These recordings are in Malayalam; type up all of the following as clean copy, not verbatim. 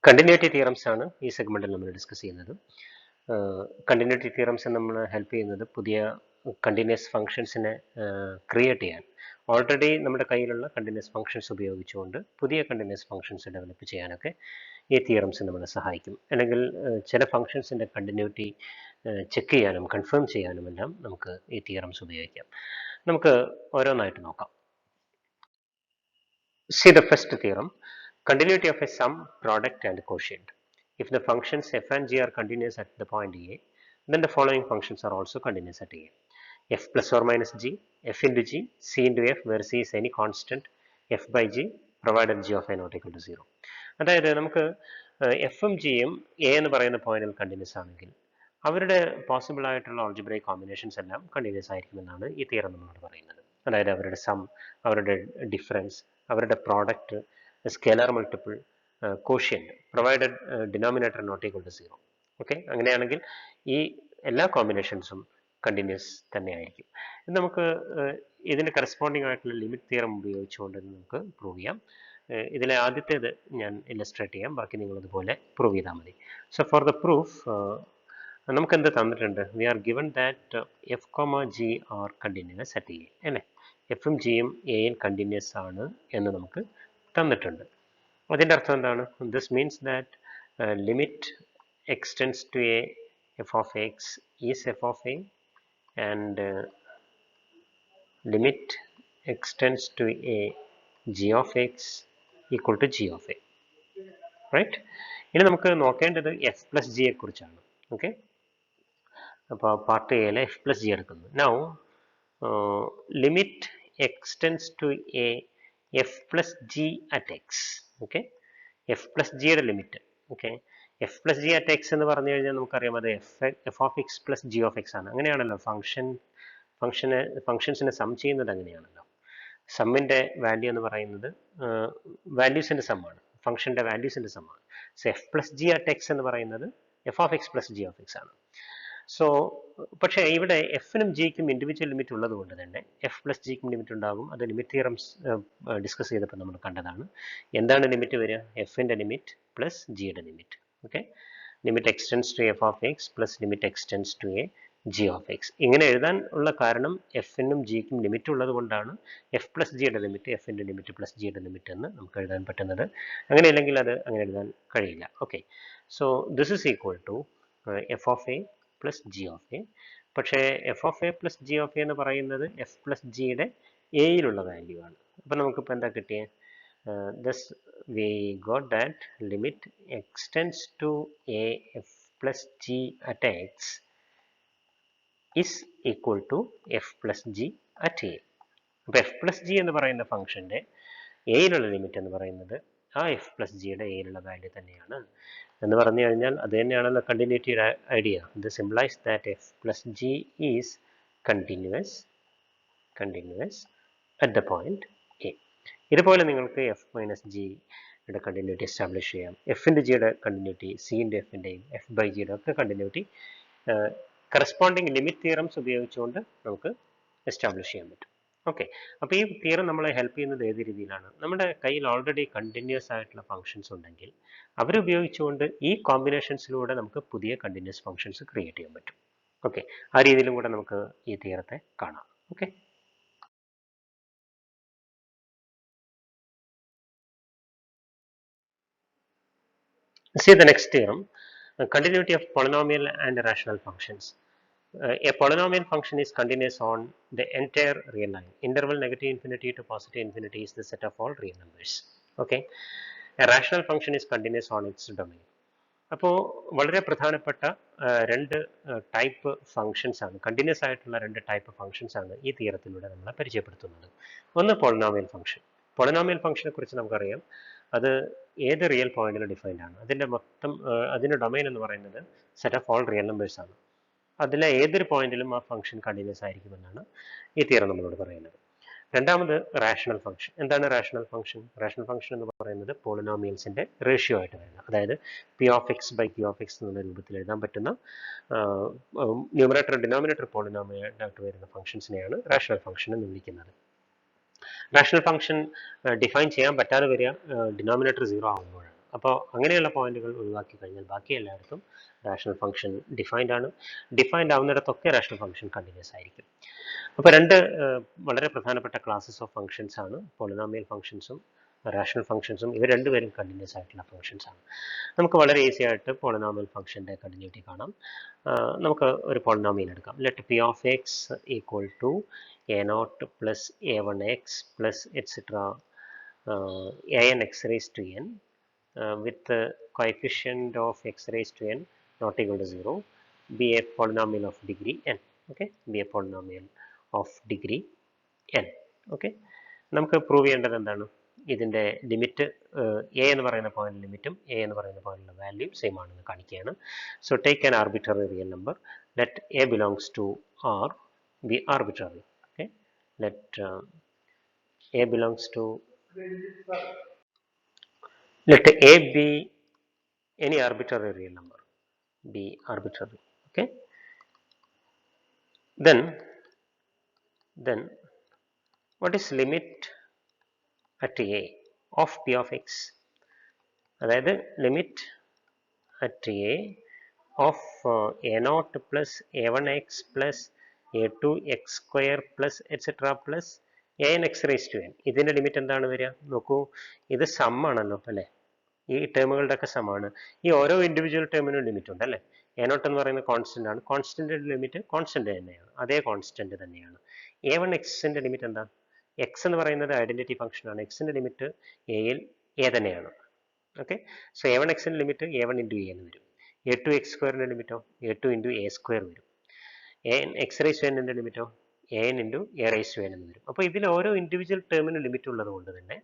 കണ്ടിന്യൂറ്റി തിയറംസ് ആണ് ഈ സെഗ്മെന്റിൽ നമ്മൾ ഡിസ്കസ് ചെയ്യുന്നത്. കണ്ടിന്യൂറ്റി തിയറംസ് നമ്മൾ ഹെൽപ്പ് ചെയ്യുന്നത് പുതിയ കണ്ടിന്യൂസ് ഫങ്ഷൻസിനെ ക്രിയേറ്റ് ചെയ്യാൻ. ഓൾറെഡി നമ്മുടെ കയ്യിലുള്ള കണ്ടിന്യൂസ് ഫങ്ഷൻസ് ഉപയോഗിച്ചുകൊണ്ട് പുതിയ കണ്ടിന്യൂസ് ഫങ്ഷൻസ് ഡെവലപ്പ് ചെയ്യാനൊക്കെ ഈ തിയറംസ് നമ്മളെ സഹായിക്കും. അല്ലെങ്കിൽ ചില ഫങ്ഷൻസിൻ്റെ കണ്ടിന്യൂറ്റി ചെക്ക് ചെയ്യാനും കൺഫേം ചെയ്യാനും എല്ലാം നമുക്ക് ഈ തിയറംസ് ഉപയോഗിക്കാം. നമുക്ക് ഓരോന്നായിട്ട് നോക്കാം. See the first theorem. Continuity of a sum, product and quotient. If the functions f and g are continuous at the point a, then the following functions are also continuous at a. F plus or minus g, f into g, c into f, where c is any constant, f by g, provided g of a not equal to 0. അതായത് നമുക്ക് എഫും ജിയും എ എന്ന് പറയുന്ന പോയിന്റിൽ കണ്ടിന്യൂസ് ആണെങ്കിൽ അവരുടെ പോസിബിൾ ആയിട്ടുള്ള ഓൾജിബ്രൈക് കോമ്പിനേഷൻസ് എല്ലാം കണ്ടിന്യൂസ് ആയിരിക്കുമെന്നാണ് ഈ തിയറം നമ്മളോട് പറയുന്നത്. അതായത് അവരുടെ സം, അവരുടെ ഡിഫറൻസ്, അവരുടെ product, scalar multiple, quotient, provided denominator not equal to 0. Okay, അങ്ങനെയാണെങ്കിൽ ഈ എല്ലാ കോമ്പിനേഷൻസും കണ്ടിന്യൂസ് തന്നെയായിരിക്കും. നമുക്ക് ഇതിന് കറസ്പോണ്ടിങ് ആയിട്ടുള്ള ലിമിറ്റ് തിയറം ഉപയോഗിച്ചുകൊണ്ട് നമുക്ക് പ്രൂവ് ചെയ്യാം. ഇതിലെ ആദ്യത്തേത് ഞാൻ ഇല്ലസ്ട്രേറ്റ് ചെയ്യാം, ബാക്കി നിങ്ങളതുപോലെ പ്രൂവ് ചെയ്താൽ മതി. സോ ഫോർ ദ പ്രൂഫ് നമുക്ക് എന്ത് തന്നിട്ടുണ്ട്? We are given that f comma g are continuous at a അല്ലേ. എഫും ജിയും എയിൽ കണ്ടിന്യൂസ് ആണ് എന്ന് നമുക്ക് തന്നിട്ടുണ്ട്. അതിൻ്റെ അർത്ഥം എന്താണ്? This means that limit x tends to A F of x is f of a and limit x tends to A G of x equal to g of a. Right. ഇനി നമുക്ക് നോക്കേണ്ടത് എഫ് പ്ലസ് ജിയെ കുറിച്ചാണ്. ഓക്കെ, അപ്പോൾ പാർട്ട് എയിലെ എഫ് പ്ലസ് ജി എടുക്കുന്നു. Now limit extends to a f plus g at x. okay, f plus g യുടെ limit. Okay, F plus G at X എന്ന് പറഞ്ഞു കഴിഞ്ഞാൽ നമുക്കറിയാം അത് f of X plus G of X ആണ്. അങ്ങനെയാണല്ലോ ഫംഗ്ഷൻസിനെ സം ചെയ്യുന്നത്. അങ്ങനെയാണല്ലോ സമ്മിൻ്റെ വാല്യൂ എന്ന് പറയുന്നത് വാല്യൂസിൻ്റെ സമ്മാണ്, ഫംഗ്ഷൻ്റെ വാല്യൂസിൻ്റെ സമ്മാണ്. So F plus G at X എന്ന് പറയുന്നത് F of X plus G of X ആണ്. സോ പക്ഷേ ഇവിടെ എഫിനും ജിക്കും ഇൻഡിവിജ്വൽ ലിമിറ്റ് ഉള്ളത് കൊണ്ട് തന്നെ എഫ് പ്ലസ് ജിക്കും ലിമിറ്റ് ഉണ്ടാകും. അത് ലിമിറ്റ് തിയറംസ് ഡിസ്കസ് ചെയ്തപ്പോൾ നമ്മൾ കണ്ടതാണ്. എന്താണ് ലിമിറ്റ് വരിക? എഫിൻ്റെ ലിമിറ്റ് പ്ലസ് ജിയുടെ limit. Okay, limit x tends to F of X plus limit x tends to A G of X. ഇങ്ങനെ എഴുതാൻ ഉള്ള കാരണം എഫിനും ജിക്കും ലിമിറ്റ് ഉള്ളത് കൊണ്ടാണ് എഫ് പ്ലസ് ജിയുടെ ലിമിറ്റ് എഫിൻ്റെ ലിമിറ്റ് പ്ലസ് ജിയുടെ ലിമിറ്റ് എന്ന് നമുക്ക് എഴുതാൻ പറ്റുന്നത്. അങ്ങനെയല്ലെങ്കിൽ അത് അങ്ങനെ എഴുതാൻ കഴിയില്ല. Okay, so this is equal to F of A plus G of A. പക്ഷേ F of A plus G of A എന്ന് പറയുന്നത് എഫ് പ്ലസ് ജിയുടെ എയിലുള്ള വാല്യൂ ആണ്. അപ്പം നമുക്കിപ്പോൾ എന്താ കിട്ടിയത്? Thus we got that limit x tends to A f plus G at x is equal to f plus G at a. അപ്പോൾ എഫ് പ്ലസ് ജി എന്ന് പറയുന്ന ഫംഗ്ഷൻ്റെ എയിലുള്ള ലിമിറ്റ് എന്ന് പറയുന്നത് ആ എഫ് പ്ലസ് ജിയുടെ എയിലുള്ള വാല്യൂ തന്നെയാണ് എന്ന് പറഞ്ഞു കഴിഞ്ഞാൽ അത് തന്നെയാണല്ലോ കണ്ടിന്യൂറ്റിയുടെ ഐഡിയ. ഇത് സിംപ്ലൈസ് that F plus G is continuous at the point A. ഇതുപോലെ നിങ്ങൾക്ക് എഫ് മൈനസ് ജിയുടെ കണ്ടിന്യൂറ്റി എസ്റ്റാബ്ലിഷ് ചെയ്യാം. എഫിൻ്റെ ജിയുടെ കണ്ടിന്യൂറ്റി, സിൻ്റെ എഫിൻ്റെയും എഫ് ബൈ ജിയുടെ ഒക്കെ കണ്ടിന്യൂറ്റി കറസ്പോണ്ടിങ് ലിമിറ്റ് തിയറംസ് ഉപയോഗിച്ചുകൊണ്ട് നമുക്ക് എസ്റ്റാബ്ലിഷ് ചെയ്യാൻ പറ്റും. ഓക്കെ, അപ്പോൾ ഈ തിയറം നമ്മളെ ഹെൽപ്പ് ചെയ്യുന്നത് ഏത് രീതിയിലാണ്? നമ്മുടെ കയ്യിൽ ഓൾറെഡി കണ്ടിന്യൂസ് ആയിട്ടുള്ള ഫംഗ്ഷൻസ് ഉണ്ടെങ്കിൽ അവരുപയോഗിച്ചുകൊണ്ട് ഈ കോമ്പിനേഷൻസിലൂടെ നമുക്ക് പുതിയ കണ്ടിന്യൂസ് ഫംഗ്ഷൻസ് ക്രിയേറ്റ് ചെയ്യാൻ പറ്റും. ഓക്കെ, ആ രീതിയിലും കൂടെ നമുക്ക് ഈ തിയറത്തെ കാണാം. Okay, see the next theorem, continuity of polynomial and rational functions. A polynomial function is continuous on the entire real line. Interval negative infinity to positive infinity is the set of all real numbers. Okay, a rational function is continuous on its domain. അപ്പോൾ വളരെ പ്രധാനപ്പെട്ട രണ്ട് ടൈപ്പ് ഫങ്ഷൻസ് ആണ്, കണ്ടിന്യൂസ് ആയിട്ടുള്ള രണ്ട് ടൈപ്പ് ഫങ്ഷൻസ് ആണ് ഈ തിയറത്തിലൂടെ നമ്മളെ പരിചയപ്പെടുത്തുന്നത്. ഒന്ന് പോളിനോമിയൽ ഫംഗ്ഷൻ. പോളിനോമിയൽ ഫംഗ്ഷനെ കുറിച്ച് നമുക്കറിയാം, അത് ഏത് റിയൽ പോയിന്റിലും ഡിഫൈൻഡ് ആണ്. അതിൻ്റെ ഡൊമൈൻ എന്ന് പറയുന്നത് set of all real numbers ആണ്. അതിലെ ഏതൊരു പോയിന്റിലും ആ ഫംഗ്ഷൻ കണ്ടിന്യൂസ് ആയിരിക്കുമെന്നാണ് ഈ തിയറം നമ്മളോട് പറയുന്നത്. രണ്ടാമത് റാഷണൽ ഫംഗ്ഷൻ. എന്താണ് റാഷണൽ ഫംഗ്ഷൻ? റാഷണൽ ഫംഗ്ഷൻ എന്ന് പറയുന്നത് പോളിനോമിയൽസിൻ്റെ റേഷ്യോ ആയിട്ട് വരുന്നത്, അതായത് p of X by Q of x എന്നുള്ള രൂപത്തിൽ എഴുതാൻ പറ്റുന്ന ന്യൂമറേറ്റർ ഡിനോമിനേറ്റർ പോളിനോമിയലായിട്ട് വരുന്ന ഫംഗ്ഷൻസിനെയാണ് റാഷണൽ ഫംഗ്ഷൻ എന്ന് വിളിക്കുന്നത്. റാഷണൽ ഫംഗ്ഷൻ ഡിഫൈൻ ചെയ്യാൻ പറ്റാതെ വരിക ഡിനോമിനേറ്റർ 0 ആകുമ്പോഴാണ്. അപ്പോൾ അങ്ങനെയുള്ള പോയിന്റുകൾ ഒഴിവാക്കി കഴിഞ്ഞാൽ ബാക്കി എല്ലായിടത്തും റാഷണൽ ഫംഗ്ഷൻ ഡിഫൈൻഡ് ആണ്. ഡിഫൈൻഡ് ആവുന്നിടത്തൊക്കെ റാഷണൽ ഫംഗ്ഷൻ കണ്ടിന്യൂസ് ആയിരിക്കും. അപ്പോൾ രണ്ട് വളരെ പ്രധാനപ്പെട്ട ക്ലാസ്സസ് ഓഫ് ഫംഗ്ഷൻസ് ആണ് പോളിനോമിയൽ ഫംഗ്ഷൻസും റാഷണൽ ഫംഗ്ഷൻസും. ഇവർ രണ്ടുപേരും കണ്ടിന്യൂസ് ആയിട്ടുള്ള ഫംഗ്ഷൻസ് ആണ്. നമുക്ക് വളരെ ഈസി ആയിട്ട് പോളിനോമിയൽ ഫംഗ്ഷൻ്റെ കണ്ടിന്യൂറ്റി കാണാം. നമുക്ക് ഒരു പോളിനോമിയൽ എടുക്കാം. Let p of x equal to a naught plus a one x plus etcetera a n x raised to n with the coefficient of x raised to n not equal to 0 be a polynomial of degree n. Okay, be a polynomial of degree n. Okay, നമുക്ക് പ്രൂവ് ചെയ്യേണ്ടത് എന്താണ്? ഇതിൻ്റെ ലിമിറ്റ് എ എന്ന് പറയുന്ന പോയിന്റ് ലിമിറ്റും എ എന്ന് പറയുന്ന പോയിന്റിലെ വാല്യൂ സെയിം ആണെന്ന് കാണിക്കുകയാണ്. So take an arbitrary real number. Let a belongs to r be arbitrary. Okay, let a belongs to let a be any arbitrary real number, be arbitrary. Okay, then what is limit at a of p of x? അതായത് limit at a of a naught plus a1x plus a2x square plus etc plus an x raised to n. ഇതിൻ്റെ ലിമിറ്റ് എന്താണ് വരിക? നോക്കൂ, ഇത് സം ആണല്ലോ അല്ലേ? ഈ ടേമുകളുടെ ഒക്കെ സമാണ്. ഈ ഓരോ ഇൻഡിവിജ്വൽ ടേമിനും ലിമിറ്റ് ഉണ്ട് അല്ലേ? എ നോട്ട് എന്ന് പറയുന്ന കോൺസ്റ്റന്റ് ആണ്. കോൺസ്റ്റന്റ് ലിമിറ്റ് കോൺസ്റ്റന്റ് തന്നെയാണ്, അതേ കോൺസ്റ്റന്റ് തന്നെയാണ്. എ വൺ എക്സിന്റെ ലിമിറ്റ് എന്താ? എക്സ് എന്ന് പറയുന്നത് ഐഡന്റിറ്റി ഫംഗ്ഷൻ ആണ്. എക്സിന്റെ ലിമിറ്റ് എയിൽ എ തന്നെയാണ്. ഓക്കെ, സോ എ വൺ എക്സിന്റെ limit A one into A എന്ന് വരും. എ ടു എക്സ് സ്ക്വയറിന്റെ ലിമിറ്റോ A two into A square വരും. എ എക്സ് റൈസ് ടു എന്നിന്റെ ലിമിറ്റോ A N into A raise to N എന്ന് വരും. അപ്പോൾ ഇതിൽ ഓരോ ഇൻഡിവിജ്വൽ ടേമിനും ലിമിറ്റ് ഉള്ളത് കൊണ്ട് തന്നെ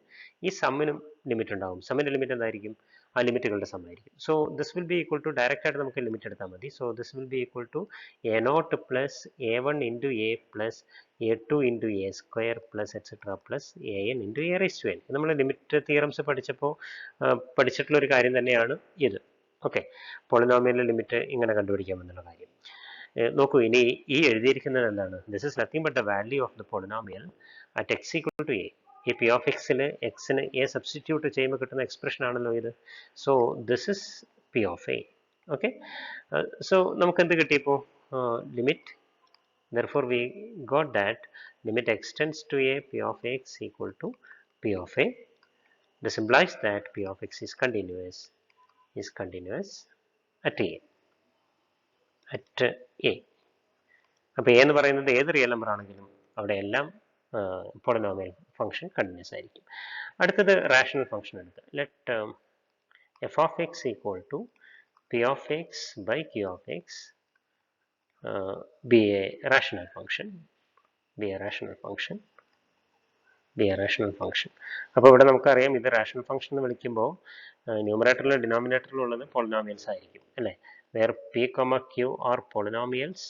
ഈ സമ്മിനും ലിമിറ്റ് ഉണ്ടാവും. സമ്മിന്റെ ലിമിറ്റ് എന്തായിരിക്കും? ആ ലിമിറ്റുകളുടെ സം ആയിരിക്കും. So this will be equal to, direct ആയിട്ട് നമുക്ക് ലിമിറ്റ് എടുത്താൽ മതി. So this will be equal to a naught plus a one into a plus a two into A square plus etcetera plus a N into A raise to n. നമ്മൾ ലിമിറ്റ് തിയറംസ് പഠിച്ചപ്പോൾ പഠിച്ചിട്ടുള്ള ഒരു കാര്യം തന്നെയാണ് ഇത്. ഓക്കെ, പോളിനോമിയലിന്റെ ലിമിറ്റ് ഇങ്ങനെ കണ്ടുപിടിക്കാമെന്നുള്ള കാര്യം നോക്കൂ. ഇനി ഈ എഴുതിയിരിക്കുന്നത് എന്താണ്? This is nothing but the value of the polynomial at x equal to a. ഈ പി ഓഫ് എക്സിൽ എക്സിന് എ സബ്സ്റ്റിറ്റ്യൂട്ട് ചെയ്യുമ്പോൾ കിട്ടുന്ന എക്സ്പ്രഷൻ ആണല്ലോ ഇത്. So this is p of a. Okay, so നമുക്ക് എന്ത് കിട്ടിയപ്പോൾ? Limit, therefore we got that limit x tends to a p of x equal to p of a. This implies that p of x is continuous at a. അപ്പോൾ എ എന്ന് പറയുന്നത് ഏത് റിയൽ നമ്പർ ആണെങ്കിലും അവിടെ എല്ലാം പോളിനോമിയൽ ഫംഗ്ഷൻ കണ്ടിന്യൂസ് ആയിരിക്കും. അടുത്തത് റാഷണൽ ഫംഗ്ഷൻ എടുക്കുക. Let f of x equal to p of X by Q of x be a rational function. അപ്പോൾ ഇവിടെ നമുക്കറിയാം, ഇത് റാഷണൽ ഫംഗ്ഷൻ എന്ന് വിളിക്കുമ്പോൾ ന്യൂമറേറ്ററിലും ഡിനോമിനേറ്ററിലും ഉള്ളത് പോളിനോമിയൽസ് ആയിരിക്കും അല്ലേ? where p comma q are polynomials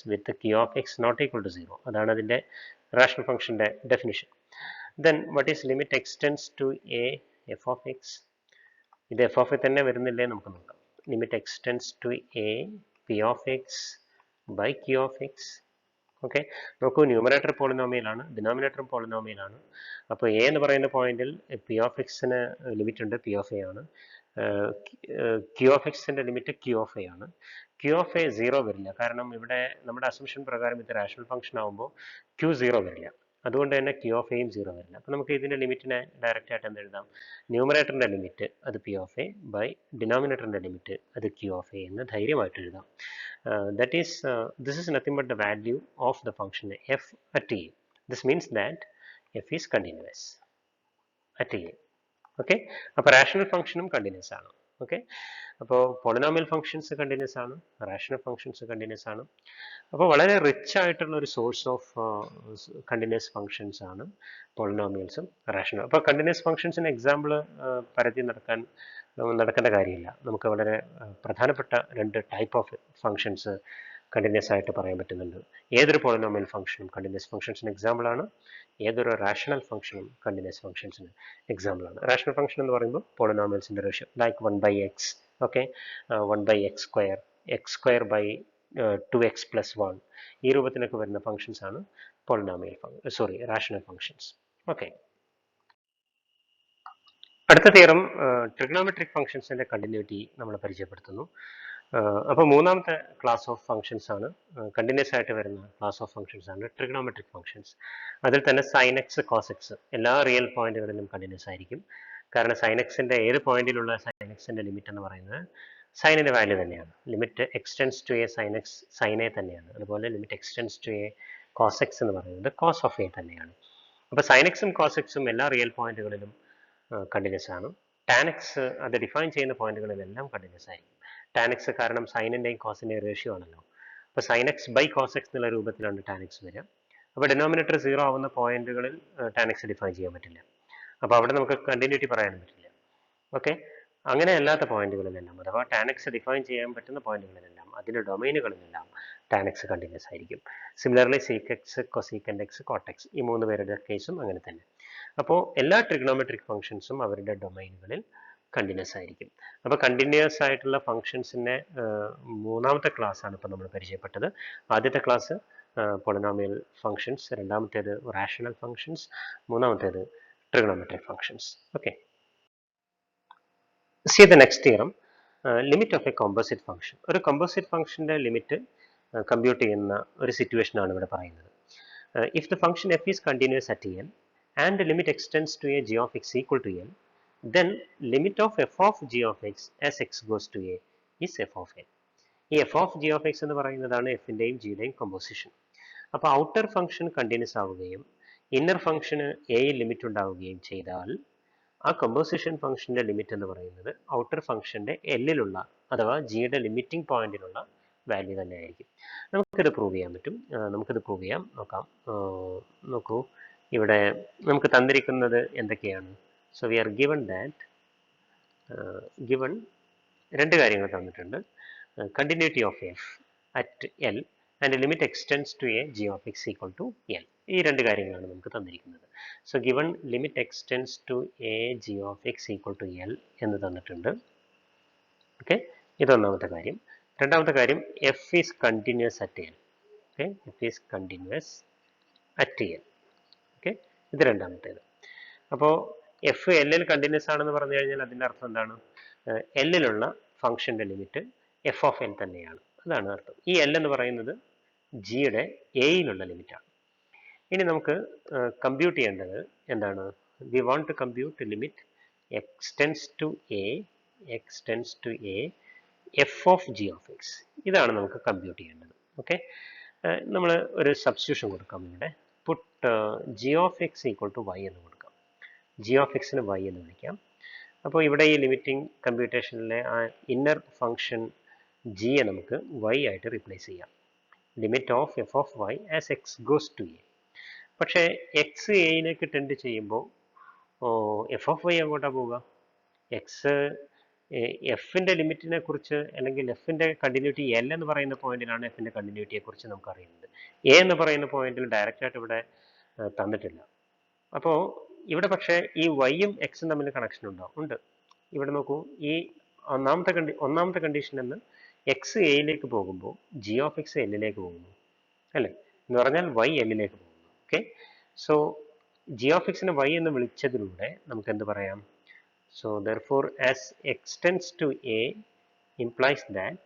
with the q of x not equal to 0. അതാണ് അതിൻ്റെ റാഷണൽ ഫംഗ്ഷൻ്റെ definition. Then what is limit X tends to A F of X? ഇത് എഫ് ഓഫ് എ തന്നെ വരുന്നില്ലേ നമുക്ക് നോക്കാം. Limit X tends to A P of X by Q of X. Okay, നോക്കൂ, ന്യൂമറേറ്റർ പോളിനോമിയലാണ്, ഡിനോമിനേറ്ററും പോളിനോമിയലാണ്. അപ്പോൾ എ എന്ന് പറയുന്ന പോയിന്റിൽ പി ഓഫ് എക്സിന് ലിമിറ്റ് ഉണ്ട്, പി ഓഫ് എ ആണ്. ക്യൂ ഓഫ് എക്സിന്റെ ലിമിറ്റ് ക്യൂ ഓഫ് എ ആണ്. ക്യൂ ഓഫ് എ 0 വരില്ല, കാരണം ഇവിടെ നമ്മുടെ അസംഷൻ പ്രകാരം ഇത് റാഷണൽ ഫംഗ്ഷൻ ആകുമ്പോൾ ക്യൂ 0 വരില്ല. അതുകൊണ്ട് തന്നെ ക്യൂ ഓഫ് എയും 0 വരില്ല. അപ്പോൾ നമുക്ക് ഇതിന്റെ ലിമിറ്റിനെ ഡയറക്റ്റ് ആയിട്ട് എന്ത് എഴുതാം? ന്യൂമറേറ്ററിന്റെ ലിമിറ്റ് അത് പി ഓഫ് എ ബൈ ഡിനോമിനേറ്ററിന്റെ ലിമിറ്റ് അത് ക്യൂ ഓഫ് എ എന്ന് ധൈര്യമായിട്ട് എഴുതാം. That is, this is nothing but the value of the function f at a. This means that f is continuous at a. Okay, അപ്പോൾ റാഷണൽ ഫംഗ്ഷനും കണ്ടിന്യൂസ് ആണ്. ഓക്കെ, അപ്പോൾ പോളിനോമിയൽ ഫംഗ്ഷൻസ് കണ്ടിന്യൂസ് ആണ്, റാഷണൽ ഫംഗ്ഷൻസ് കണ്ടിന്യൂസ് ആണ്. അപ്പോൾ വളരെ റിച്ച് ആയിട്ടുള്ള ഒരു സോഴ്സ് ഓഫ് കണ്ടിന്യൂസ് ഫംഗ്ഷൻസ് ആണ് പോളിനോമിയൽസും റാഷണൽ. അപ്പോൾ കണ്ടിന്യൂസ് ഫംഗ്ഷൻസിന് എക്സാമ്പിൾ പരത്തി നടക്കേണ്ട കാര്യമില്ല. നമുക്ക് വളരെ പ്രധാനപ്പെട്ട രണ്ട് ടൈപ്പ് ഓഫ് ഫംഗ്ഷൻസ് കണ്ടിന്യൂസ് ആയിട്ട് പറയാൻ പറ്റുന്നുണ്ട്. ഏതൊരു പോളിനോമിയൽ ഫംഗ്ഷനും കണ്ടിന്യൂസ് ഫംഗ്ഷൻസിന് എക്സാമ്പിളാണ്, ഏതൊരു റാഷണൽ ഫംഗ്ഷനും കണ്ടിന്യൂസ് ഫംഗ്ഷൻസിന് എക്സാമ്പിളാണ്. റാഷണൽ ഫംഗ്ഷൻ എന്ന് പറയുമ്പോൾ പോളിനോമിയൽസിൻ്റെ ratio like 1/x. Okay, 1/x square by 2x + 1 ഈ രൂപത്തിലൊക്കെ വരുന്ന ഫംഗ്ഷൻസ് ആണ് റാഷണൽ ഫംഗ്ഷൻസ്. ഓക്കെ, അടുത്ത തിയറം ട്രിഗണോമെട്രിക് ഫംഗ്ഷൻസിന്റെ കണ്ടിന്യൂറ്റി നമ്മൾ പരിചയപ്പെടുത്തുന്നു. അപ്പോൾ മൂന്നാമത്തെ ക്ലാസ് ഓഫ് ഫംഗ്ഷൻസ് ആണ്, കണ്ടിന്യൂസ് ആയിട്ട് വരുന്ന ക്ലാസ് ഓഫ് ഫംഗ്ഷൻസ് ആണ് ട്രിഗണോമെട്രിക് ഫംഗ്ഷൻസ്. അതിൽ തന്നെ സൈൻ എക്സ് കോസ് എക്സ് എല്ലാ റിയൽ പോയിന്റുകളിലും കണ്ടിന്യൂസ് ആയിരിക്കും. കാരണം സൈൻ എക്സിന്റെ ഏത് പോയിന്റിലുള്ള സൈൻ എക്സിന്റെ ലിമിറ്റ് എന്ന് പറയുന്നത് സൈനിന്റെ വാല്യൂ തന്നെയാണ്. Limit x tends to a sine x sine a തന്നെയാണ്. അതുപോലെ limit x tends to a cos x എന്ന് പറയുന്നത് കോസ് ഓഫ് എ തന്നെയാണ്. അപ്പോൾ സൈൻ എക്സും കോസ് എക്സും എല്ലാ റിയൽ പോയിന്റുകളിലും കണ്ടിന്യൂസ് ആണ്. ടാൻ എക്സ് അത് ഡിഫൈൻ ചെയ്യുന്ന പോയിന്റുകളിലെല്ലാം കണ്ടിന്യൂസ് ആയിരിക്കും. ടാൻ എക്സ് കാരണം സൈനിന്റെയും കോസിന്റെയും റേഷ്യോ ആണല്ലോ. അപ്പോൾ sine x by cos x എന്നുള്ള രൂപത്തിലാണ് ടാൻ എക്സ് വരിക. അപ്പോൾ ഡിനോമിനേറ്റർ 0 ആവുന്ന പോയിന്റുകളിൽ ടാൻ എക്സ് ഡിഫൈൻ ചെയ്യാൻ പറ്റില്ല. അപ്പോൾ അവിടെ നമുക്ക് കണ്ടിന്യൂറ്റി പറയാനും പറ്റില്ല. ഓക്കെ, അങ്ങനെ അല്ലാത്ത പോയിന്റുകളിലെല്ലാം അഥവാ ടാൻ എക്സ് ഡിഫൈൻ ചെയ്യാൻ പറ്റുന്ന പോയിന്റുകളിലെല്ലാം അതിൻ്റെ ഡൊമൈനുകളിലെല്ലാം ടാൻ എക്സ് കണ്ടിന്യൂസ് ആയിരിക്കും. Similarly sec x cosec x cot x ഈ മൂന്ന് പേരുടെ കേസും അങ്ങനെ തന്നെ. അപ്പോൾ എല്ലാ ട്രിഗണോമെട്രിക് ഫംഗ്ഷൻസും അവരുടെ ഡൊമൈനുകളിൽ കണ്ടിന്യൂസ് ആയിരിക്കും. അപ്പോൾ കണ്ടിന്യൂസ് ആയിട്ടുള്ള ഫംഗ്ഷൻസിൻ്റെ മൂന്നാമത്തെ ക്ലാസ് ആണ് ഇപ്പോൾ നമ്മൾ പരിചയപ്പെട്ടത്. ആദ്യത്തെ ക്ലാസ് പോളിനോമിയൽ ഫംഗ്ഷൻസ്, രണ്ടാമത്തേത് റാഷണൽ ഫംഗ്ഷൻസ്, മൂന്നാമത്തേത് trigonometric functions. Okay, see the next theorem, limit of a composite function. ഒരു കമ്പോസിറ്റ് ഫംഗ്ഷൻ്റെ ലിമിറ്റ് കമ്പ്യൂട്ട് ചെയ്യുന്ന ഒരു സിറ്റുവേഷൻ ആണ് ഇവിടെ പറയുന്നത്. If the function F is continuous at L and the limit extends to a g of x equal to l, then limit of f of g of x as x goes to a is f of l. ഈ f of g of x എന്ന് പറയുന്നതാണ് എഫിൻ്റെയും ജിയുടെയും കമ്പോസിഷൻ. അപ്പോൾ ഔട്ടർ ഫംഗ്ഷൻ കണ്ടിന്യൂസ് ആവുകയും ഇന്നർ ഫംഗ്ഷന് എയിൽ ലിമിറ്റ് ഉണ്ടാവുകയും ചെയ്താൽ ആ കമ്പോസിഷൻ ഫംഗ്ഷൻ്റെ ലിമിറ്റ് എന്ന് പറയുന്നത് ഔട്ടർ ഫംഗ്ഷൻ്റെ എല്ലിലുള്ള അഥവാ ജിയുടെ ലിമിറ്റിംഗ് പോയിന്റിലുള്ള വാല്യൂ തന്നെ ആയിരിക്കും. നമുക്കിത് പ്രൂവ് ചെയ്യാൻ പറ്റും. നമുക്കിത് പ്രൂവ് ചെയ്യാം, നോക്കാം. നോക്കൂ, ഇവിടെ നമുക്ക് തന്നിരിക്കുന്നത് എന്തൊക്കെയാണ്? So we are given that given രണ്ട് കാര്യങ്ങൾ തന്നിട്ടുണ്ട്. Continuity of f at l and limit x tends to A G of x equal to l. ഈ രണ്ട് കാര്യങ്ങളാണ് നമുക്ക് തന്നിരിക്കുന്നത്. So given limit x tends to A G of x equal to l എന്ന് തന്നിട്ടുണ്ട്. ഓക്കെ, ഇതൊന്നാമത്തെ കാര്യം. രണ്ടാമത്തെ കാര്യം f is continuous at l. Okay, f is continuous at l. Okay, ഇത് രണ്ടാമത്തേത്. അപ്പോൾ എഫ് എല്ലിൽ കണ്ടിന്യൂസ് ആണെന്ന് പറഞ്ഞു കഴിഞ്ഞാൽ അതിൻ്റെ അർത്ഥം എന്താണ്? എല്ലിലുള്ള ഫംഗ്ഷൻ്റെ ലിമിറ്റ് എഫ് ഓഫ് എൽ തന്നെയാണ്, അതാണ് അർത്ഥം. ഈ എൽ എന്ന് പറയുന്നത് ജിയുടെ എയിലുള്ള ലിമിറ്റാണ്. ഇനി നമുക്ക് കമ്പ്യൂട്ട് ചെയ്യേണ്ടത് എന്താണ്? We want to compute limit x tends to A F of g of x. ഇതാണ് നമുക്ക് കമ്പ്യൂട്ട് ചെയ്യേണ്ടത്. ഓക്കെ, നമ്മൾ ഒരു സബ്സ്റ്റിറ്റ്യൂഷൻ കൊടുക്കാം. ഇവിടെ put g of x equal to y എന്ന് കൊടുക്കാം. ജി ഓഫ് എക്സിന് വൈ എന്ന് വിളിക്കാം. അപ്പോൾ ഇവിടെ ഈ ലിമിറ്റിംഗ് കമ്പ്യൂട്ടേഷനിലെ ആ ഇന്നർ ഫംഗ്ഷൻ ജിയെ നമുക്ക് വൈ ആയിട്ട് റീപ്ലേസ് ചെയ്യാം. Limit of f of y as x goes to a. പക്ഷേ എക്സ് എയിലേക്ക് ടെൻഡ് ചെയ്യുമ്പോൾ എഫ് ഓഫ് വൈ അങ്ങോട്ടാണ് പോവുക? എക്സ് എഫിൻ്റെ ലിമിറ്റിനെ കുറിച്ച് അല്ലെങ്കിൽ എഫിൻ്റെ കണ്ടിന്യൂറ്റി എൽ എന്ന് പറയുന്ന പോയിന്റിലാണ് എഫിൻ്റെ കണ്ടിന്യൂറ്റിയെ കുറിച്ച് നമുക്ക് അറിയുന്നത്. എ എന്ന് പറയുന്ന പോയിന്റിൽ ഡയറക്റ്റായിട്ട് ഇവിടെ തന്നിട്ടില്ല. അപ്പോൾ ഇവിടെ പക്ഷേ ഈ വൈയും എക്സും തമ്മിൽ കണക്ഷൻ ഉണ്ട്. ഇവിടെ നോക്കൂ, ഈ ഒന്നാമത്തെ കണ്ടീഷൻ എന്ന് എക്സ് എയിലേക്ക് പോകുമ്പോൾ ജി ഓഫ് എക്സ് എല്ലിലേക്ക് പോകുന്നു അല്ലേ? എന്ന് പറഞ്ഞാൽ വൈ എല്ലിലേക്ക് പോകുന്നു. ഓക്കെ, സോ ജി ഓഫ് എക്സിനെ വൈ എന്ന് വിളിച്ചതിലൂടെ നമുക്ക് എന്ത് പറയാം? So therefore as x tends to a implies that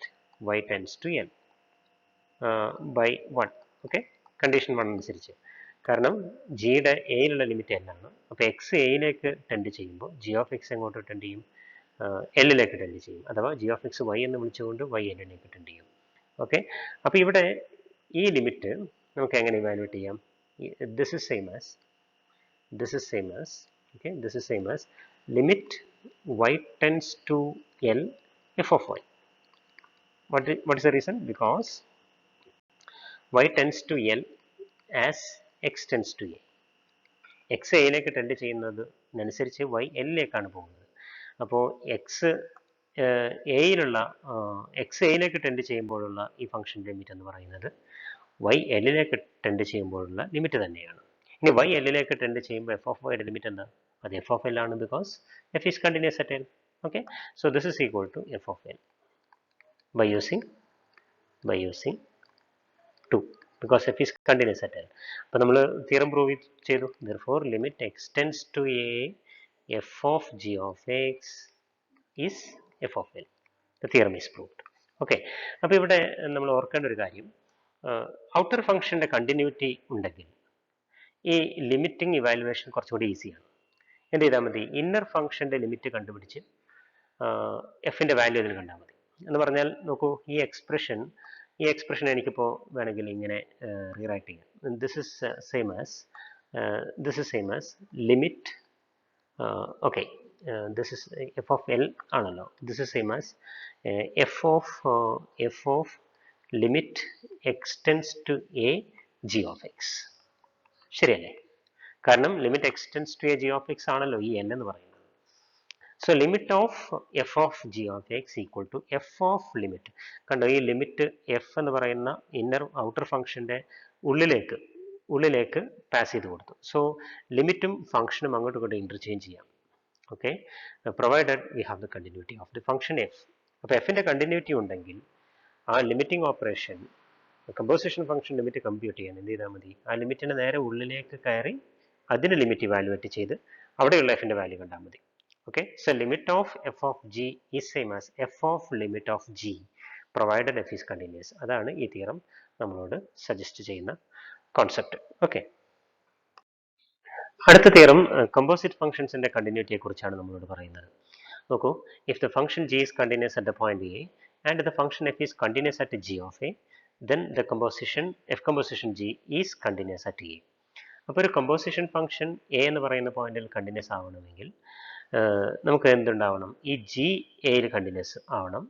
y tends to n by 1. Okay, condition 1 അനുസരിച്ച്. കാരണം ജിയുടെ എയിലുള്ള ലിമിറ്റ് എൽ ആണ്. അപ്പോൾ എക്സ് എയിലേക്ക് ടെൻഡ് ചെയ്യുമ്പോൾ ജി ഓഫ് എക്സ് എങ്ങോട്ട് ടെൻഡ് ചെയ്യും? എല്ലിലേക്ക് ടെൻഡ് ചെയ്യും. അഥവാ ജി ഓഫ് എക്സ് വൈ എന്ന് വിളിച്ചുകൊണ്ട് വൈ എല്ലിലേക്ക് ടെൻഡ് ചെയ്യും. ഓക്കെ, അപ്പോൾ ഇവിടെ ഈ ലിമിറ്റ് നമുക്ക് എങ്ങനെ ഇവാലുവേറ്റ് ചെയ്യാം? This is same as limit y tends to L f of y. What is the reason? Because y tends to L as x tends to a. x എയിലേക്ക് ടെൻഡ് ചെയ്യുന്നതിനനുസരിച്ച് y എല്ലിലേക്കാണ് പോകുന്നത്. അപ്പോൾ എക്സ് എയിലേക്ക് ടെൻഡ് ചെയ്യുമ്പോഴുള്ള ഈ ഫംഗ്ഷൻ ലിമിറ്റ് എന്ന് പറയുന്നത് y എല്ലിലേക്ക് ടെൻഡ് ചെയ്യുമ്പോഴുള്ള ലിമിറ്റ് തന്നെയാണ്. ഇനി y എല്ലിലേക്ക് ടെൻഡ് ചെയ്യുമ്പോൾ എഫ് ഓഫ് വൈയുടെ ലിമിറ്റ് എന്താ? അത് എഫ് ഓഫ് എൽ ആണ്, because f is continuous at l. Okay, so this is equal to F of l by using 2, because f is continuous at l. അപ്പോൾ നമ്മൾ തിയറം പ്രൂവ് ചെയ്തു. therefore limit x tends to a f of g of x is f of L. The theorem is proved. Okay, അപ്പോൾ ഇവിടെ നമ്മൾ ഓർക്കേണ്ട ഒരു കാര്യം, ഔട്ടർ ഫംഗ്ഷൻ്റെ കണ്ടിന്യൂറ്റി ഉണ്ടെങ്കിൽ ഈ ലിമിറ്റിംഗ് ഇവാലുവേഷൻ കുറച്ചുകൂടി ഈസിയാണ്. എന്ത് ചെയ്താൽ മതി, ഇന്നർ ഫംഗ്ഷൻ്റെ ലിമിറ്റ് കണ്ടുപിടിച്ച് എഫിൻ്റെ വാല്യൂ അതിൽ കണ്ടാൽ മതി. എന്ന് പറഞ്ഞാൽ നോക്കൂ, ഈ എക്സ്പ്രഷൻ എനിക്കിപ്പോൾ വേണമെങ്കിൽ ഇങ്ങനെ റീറൈറ്റ് ചെയ്യാം. This is same as limit, okay, this is f of L ആണല്ലോ. this is same as f of limit x tends to a g of x. ശരിയല്ലേ? കാരണം limit x tends to a g of x ആണല്ലോ ഈ L എന്ന് പറയുന്നത്. So limit of f of g of x equal to f of limit. കണ്ടോ, ഈ ലിമിറ്റ് f എന്ന് പറയുന്ന ഔട്ടർ ഫംഗ്ഷൻ്റെ ഉള്ളിലേക്ക് പാസ് ചെയ്ത് കൊടുത്തു. സോ ലിമിറ്റും ഫംഗ്ഷനും അങ്ങോട്ടും ഇങ്ങോട്ടും ഇന്റർചേഞ്ച് ചെയ്യാം. Okay, provided we have the continuity of the function F. അപ്പോൾ എഫിൻ്റെ കണ്ടിന്യൂറ്റി ഉണ്ടെങ്കിൽ ആ limiting operation, composition function limit compute ചെയ്യാൻ എന്ത് ചെയ്താൽ മതി, ആ ലിമിറ്റിൻ്റെ നേരെ ഉള്ളിലേക്ക് കയറി അതിന് ലിമിറ്റ് ഇവാലുവേറ്റ് ചെയ്ത് അവിടെയുള്ള എഫിൻ്റെ വാല്യൂ കണ്ടാൽ മതി. Okay, so limit of f of G is same as f of limit of G provided F is continuous. അതാണ് ഈ തിയറം നമ്മളോട് സജസ്റ്റ് ചെയ്യുന്ന കോൺസെപ്റ്റ്. ഓക്കെ, അടുത്ത തിയറം കമ്പോസിറ്റ് ഫംഗ്ഷൻസിൻ്റെ കണ്ടിന്യൂറ്റിയെ കുറിച്ചാണ് നമ്മളോട് പറയുന്നത്. നോക്കൂ, if the function G is continuous at the point A and the function F is continuous at G of A, then the composition g is continuous at a. അപ്പോൾ ഒരു കമ്പോസിഷൻ ഫംഗ്ഷൻ എ എന്ന് പറയുന്ന പോയിന്റിൽ കണ്ടിന്യൂസ് ആവണമെങ്കിൽ നമുക്ക് എന്തുണ്ടാവണം, ഈ ജി എയിൽ കണ്ടിന്യൂസ് ആവണം,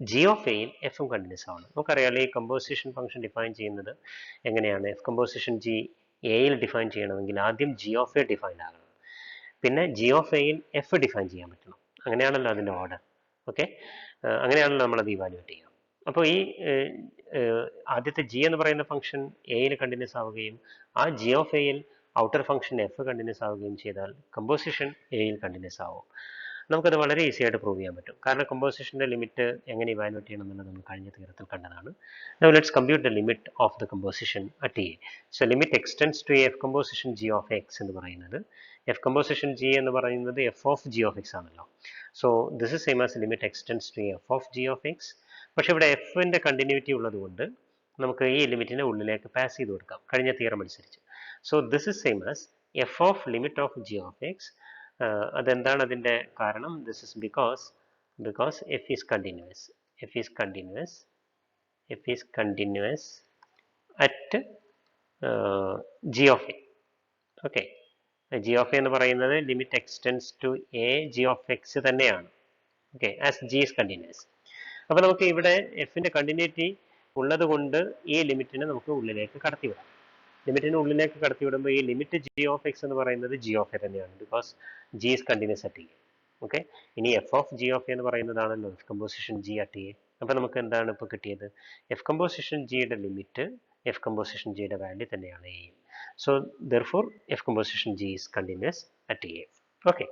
ജി ഓഫ് എയിൽ എഫും കണ്ടിന്യൂസ് ആവണം. നമുക്കറിയാമല്ലോ ഈ കമ്പോസിഷൻ ഫംഗ്ഷൻ ഡിഫൈൻ ചെയ്യുന്നത് എങ്ങനെയാണ്. എഫ് കമ്പോസിഷൻ ജി എയിൽ ഡിഫൈൻ ചെയ്യണമെങ്കിൽ ആദ്യം ജി ഓഫ് എ ഡിഫൈൻ ആകണം, പിന്നെ ജി ഓഫ് എയിൽ എഫ് ഡിഫൈൻ ചെയ്യാൻ പറ്റണം. അങ്ങനെയാണല്ലോ അതിൻ്റെ ഓർഡർ. ഓക്കെ, അങ്ങനെയാണല്ലോ നമ്മളത് ഇവാലുവേറ്റ് ചെയ്യുക. അപ്പോൾ ഈ ആദ്യത്തെ ജി എന്ന് പറയുന്ന ഫംഗ്ഷൻ എയിൽ കണ്ടിന്യൂസ് ആവുകയും ആ ജി ഓഫ് എയിൽ ഔട്ടർ ഫംഗ്ഷൻ എഫ് കണ്ടിന്യൂസ് ആവുകയും ചെയ്താൽ കമ്പോസിഷൻ എയിൽ കണ്ടിന്യൂസ് ആവും. നമുക്കത് വളരെ ഈസി ആയിട്ട് പ്രൂവ് ചെയ്യാൻ പറ്റും. കാരണം കമ്പോസിഷൻ്റെ ലിമിറ്റ് എങ്ങനെ ഇവാലുവേറ്റ് ചെയ്യണം എന്നുള്ളത് നമ്മൾ കഴിഞ്ഞ തീരത്തിൽ കണ്ടതാണ്. Now let's compute the limit of the composition at A. So limit extends to f composition g of x എന്ന് പറയുന്നത്, f composition g എന്ന് പറയുന്നത് f of g of x ആണല്ലോ. So this is same as limit extends to f of g of x. പക്ഷെ ഇവിടെ എഫിൻ്റെ കണ്ടിന്യൂറ്റി ഉള്ളതുകൊണ്ട് നമുക്ക് ഈ ലിമിറ്റിനെ ഉള്ളിലേക്ക് പാസ് ചെയ്ത് കൊടുക്കാം കഴിഞ്ഞ തിയറം അനുസരിച്ച്. So this is same as f of limit of g of x. അതെന്താണ് അതിൻ്റെ കാരണം? This is because f is continuous at g of a. Okay, g of A എന്ന് പറയുന്നത് limit x tends to A G of x തന്നെയാണ്. Okay, as g is continuous. അപ്പോൾ നമുക്ക് ഇവിടെ എഫിൻ്റെ കണ്ടിന്യൂറ്റി ഉള്ളത് കൊണ്ട് ഈ ലിമിറ്റിനെ നമുക്ക് ഉള്ളിലേക്ക് കടത്തിവിടാം. ലിമിറ്റിന് ഉള്ളിലേക്ക് കടത്തിവിടുമ്പോൾ ഈ ലിമിറ്റ് ജി ഓഫ് എക്സ് എന്ന് പറയുന്നത് ജി ഓഫ് എ തന്നെയാണ്, because g is continuous at a. Okay, ഇനി f of g of A എന്ന് പറയുന്നതാണല്ലോ f composition g at a. അപ്പോൾ നമുക്ക് എന്താണ് ഇപ്പോൾ കിട്ടിയത്? എഫ് കമ്പോസിഷൻ ജിയുടെ ലിമിറ്റ് എഫ് കമ്പോസിഷൻ ജിയുടെ വാല്യൂ തന്നെയാണ് a. So therefore f composition g is continuous at a. Okay.